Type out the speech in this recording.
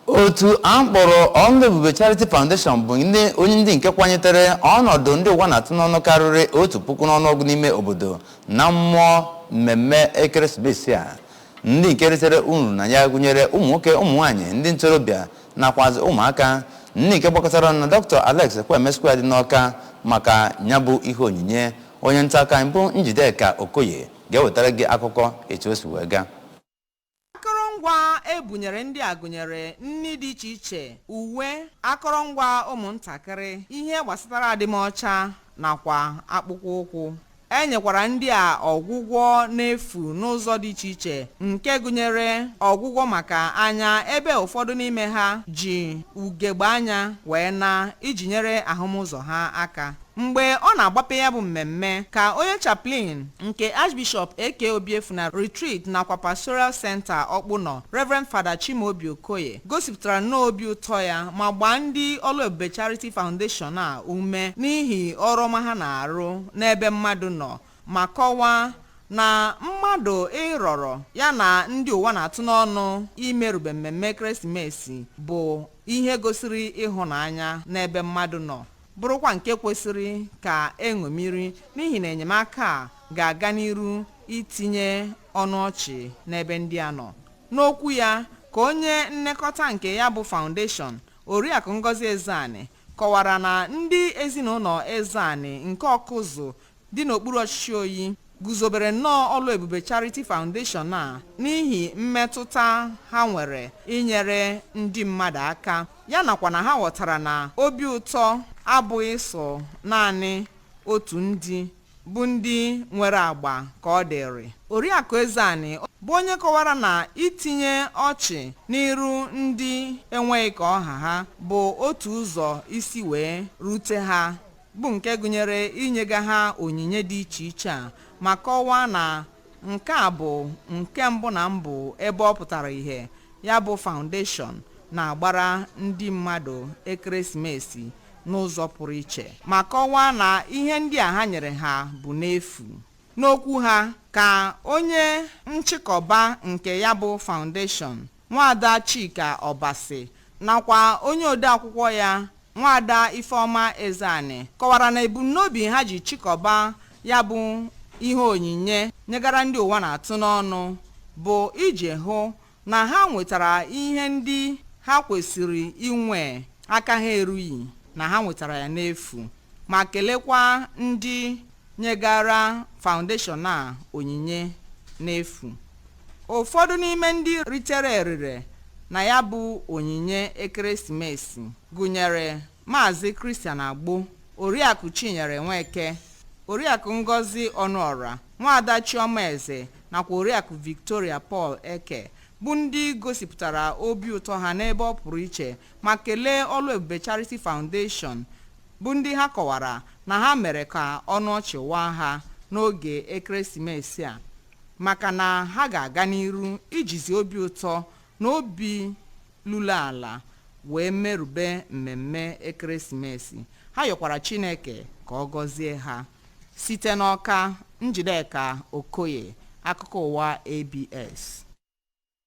otu akpọrọ Oluebube Charity Foundation bụ onye ndị nke kwanyetere ọnọdụ ndị ụwa na-atụ n'ọnụ karịrị 1,000 n'ọnụọgụ n'ime obodo na mmụọ mmemme ekeresimesi a. Ndị nke ritere uru na ya gụnyere ụmụ nwoke, ụmụ nwaanyị, ndị ntorobịa nakwazi ụmụaka. Ndị nke gbakọtara na Dr. Alex Ekwemesquare dị n'Ọka maka nyabụ ihe onyinye. Onye nta aka mbụ Njideka Okoye ga-ewetara gị akụkọ etu o si wee gaa. Akọrọngwa ebunyere ndị a gụnyere nri dị iche iche, uwe, akọrọngwa ụmụntakịrị, ihe gbasatara adịmọcha nakwa akpụkpọ ụkwụ. Enyekwara ndị a ọgwụgwọ n'efu n'ụzọ dị iche iche nke gụnyere ọgwụgwọ maka anya, ebe ụfọdụ n'ime ha ji ugegbe anya wee iji nyere ahụmụzọ ha aka. Mgbe ọ na-agbape ya bụ mmemme ka onye chaplain nke Archbishop Eke Obiefuna Retreat nakwa Pastoral Center Ọkpụnọ Reverend Father Chimaobi Okoye gosipụtara n'obi ụtọ ya ma gbaa ndị Oluebube Charity Foundation a ume n'ihi ọrụ ọma ha na-arụ n'ebe mmadụ nọ, ma kọwaa na mmadụ ịrọrọ ya na ndị ụwa na-atụ n'ọnụ imerube mmemme ekeresimesi bụ ihe gosiri ịhụnanya n'ebe mmadụ nọ, bụrụkwa nke kwesịrị ka eṅomiri n'ihi na enyemaka a ga-aga n'iru itinye ọnụ ọchị n'ebe ndị a nọ. N'okwu ya ka onye nlekọta nke ya bụ foundation, Oriakụ Ngozi Ezeani, kọwara na ndị ezinụlọ Ezeani nke Ọkụzụ dị n'okpuru ọchịchị Oyi guzobere nnọọ Oluebube Charity Foundation a n'ihi mmetụta ha nwere inyere ndị mmadụ aka, ya nakwa na ha ghọtara na obi ụtọ abụghị sọ naanị otu ndị bụ ndị nwere agba ka ọ dịrị. Oriakụ Ezeani bụ onye kọwara na itinye ọchị n'iru ndị enweghị ka ọha ha bụ otu ụzọ isi wee rute ha, bụ nke gụnyere inyega ha onyinye dị iche iche a, ma kọwaa na nke a bụ nke mbụ na mbụ ebe ọ pụtara ihe ya bụ foundation na-agbara ndị mmadụ ekeresimesi n'ụzọ pụrụ iche, ma kọwaa na ihe ndị a ha nyere ha bụ n'efu. N'okwu ha ka onye nchịkọba nke ya bụ foundation, Nwaada Chika Ọbasi, nakwa onye odeakwụkwọ ya, Nwaada Ifeoma Ezeani, kọwara na ebumnobi ha ji chịkọba ya bụ ihe onyinye nyegara ndị ụwa na-atụ n'ọnụ bụ iji hụ na ha nwetara ihe ndị ha kwesịrị inwe aka ha erughị, na ha nwetara ya n'efu, ma kelekwa ndị nyegara foundation a onyinye n'efu. Ụfọdụ n'ime ndị ritere erire na ya bụ onyinye ekeresimesi gụnyere Maazị Christian Agbo, Oriakụ Chinyere Nweke, Oriakụ Ngozi Ọnụọra, Nwaada Chioma Eze nakwa Oriakụ Victoria Paul Eke, bụ ndị gosipụtara obi ụtọ ha n'ebe ọ pụrụ iche ma kelee Oluebube Charity Foundation, bụ ndị ha kọwara na ha mere ka ọnụ ọchị waa ha n'oge ekeresimesi a, maka na ha ga-aga n'iru ijizi obi ụtọ na obi lulu ala wee merube mmemme ekeresimesi. Ha yọkwara Chineke ka ọ gọzie ha. Site n'Ọka, Njideka Okoye, akụkọ ụwa ABS.